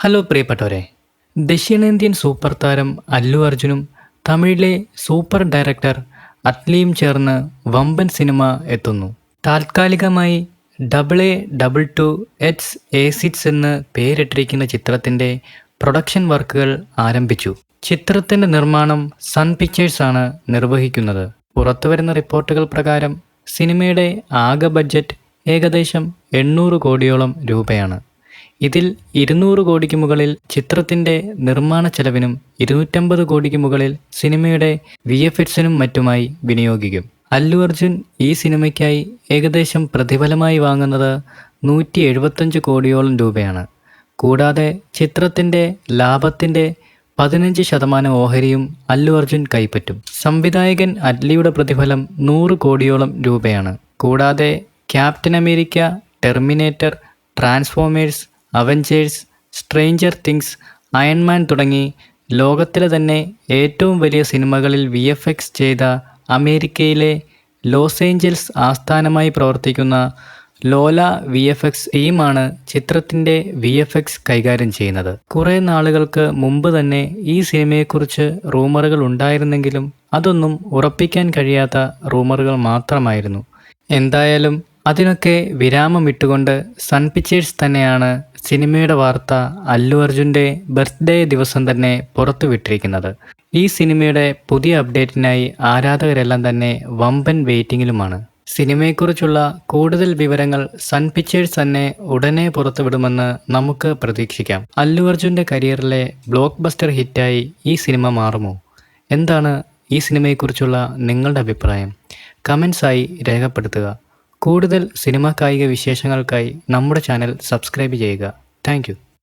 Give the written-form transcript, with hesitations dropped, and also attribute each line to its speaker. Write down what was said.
Speaker 1: Hello പ്രിയപ്പെട്ടവരെ, ദക്ഷിണേന്ത്യൻ super താരം അല്ലു അർജുനും തമിഴിലെ സൂപ്പർ ഡയറക്ടർ അറ്റ്ലിയും ചേർന്ന് വമ്പൻ സിനിമ എത്തുന്നു. താൽക്കാലികമായി AA22H എന്ന് പേരിട്ടിരിക്കുന്ന ചിത്രത്തിൻ്റെ പ്രൊഡക്ഷൻ വർക്കുകൾ ആരംഭിച്ചു. ചിത്രത്തിൻ്റെ നിർമ്മാണം സൺ പിക്ചേഴ്സ് ആണ് നിർവഹിക്കുന്നത്. പുറത്തുവരുന്ന റിപ്പോർട്ടുകൾ പ്രകാരം സിനിമയുടെ ആകെ ബഡ്ജറ്റ് ഏകദേശം 800 കോടിയോളം രൂപയാണ്. ഇതിൽ 200 കോടിക്ക് മുകളിൽ ചിത്രത്തിൻ്റെ നിർമ്മാണ ചെലവിനും 250 കോടിക്ക് മുകളിൽ സിനിമയുടെ VFXനും മറ്റുമായി വിനിയോഗിക്കും. അല്ലു അർജുൻ ഈ സിനിമയ്ക്കായി ഏകദേശം പ്രതിഫലമായി വാങ്ങുന്നത് 175 കോടിയോളം രൂപയാണ്. കൂടാതെ ചിത്രത്തിൻ്റെ ലാഭത്തിൻ്റെ 15% ഓഹരിയും അല്ലു അർജുൻ കൈപ്പറ്റും. സംവിധായകൻ അറ്റ്ലിയുടെ പ്രതിഫലം 100 കോടിയോളം രൂപയാണ്. കൂടാതെ Captain America, Terminator, Transformers, Avengers, Stranger Things, Iron Man തുടങ്ങി ലോകത്തിലെ തന്നെ ഏറ്റവും വലിയ സിനിമകളിൽ VFX ചെയ്ത അമേരിക്കയിലെ ലോസ് ഏഞ്ചൽസ് ആസ്ഥാനമായി പ്രവർത്തിക്കുന്ന ലോല VFX ടീമാണ് ചിത്രത്തിൻ്റെ VFX കൈകാര്യം ചെയ്യുന്നത്. കുറേ നാളുകൾക്ക് മുമ്പ് തന്നെ ഈ സിനിമയെക്കുറിച്ച് റൂമറുകൾ ഉണ്ടായിരുന്നെങ്കിലും അതൊന്നും ഉറപ്പിക്കാൻ കഴിയാത്ത റൂമറുകൾ മാത്രമായിരുന്നു. എന്തായാലും അതിനൊക്കെ വിരാമമിട്ടുകൊണ്ട് സൺ പിക്ചേഴ്സ് തന്നെയാണ് സിനിമയുടെ വാർത്ത അല്ലു അർജുൻ്റെ ബർത്ത്ഡേ ദിവസം തന്നെ പുറത്തുവിട്ടിരിക്കുന്നത്. ഈ സിനിമയുടെ പുതിയ അപ്ഡേറ്റിനായി ആരാധകരെല്ലാം തന്നെ വമ്പൻ വെയിറ്റിങ്ങിലുമാണ്. സിനിമയെക്കുറിച്ചുള്ള കൂടുതൽ വിവരങ്ങൾ സൺ പിക്ചേഴ്സ് തന്നെ ഉടനെ പുറത്തുവിടുമെന്ന് നമുക്ക് പ്രതീക്ഷിക്കാം. അല്ലു അർജുൻ്റെ കരിയറിലെ ബ്ലോക്ക് ബസ്റ്റർ ഹിറ്റായി ഈ സിനിമ മാറുമോ? എന്താണ് ഈ സിനിമയെക്കുറിച്ചുള്ള നിങ്ങളുടെ അഭിപ്രായം? കമൻസായി രേഖപ്പെടുത്തുക. കൂടുതൽ സിനിമാ കായിക വിശേഷങ്ങൾക്കായി നമ്മുടെ ചാനൽ സബ്സ്ക്രൈബ് ചെയ്യുക. Thank you.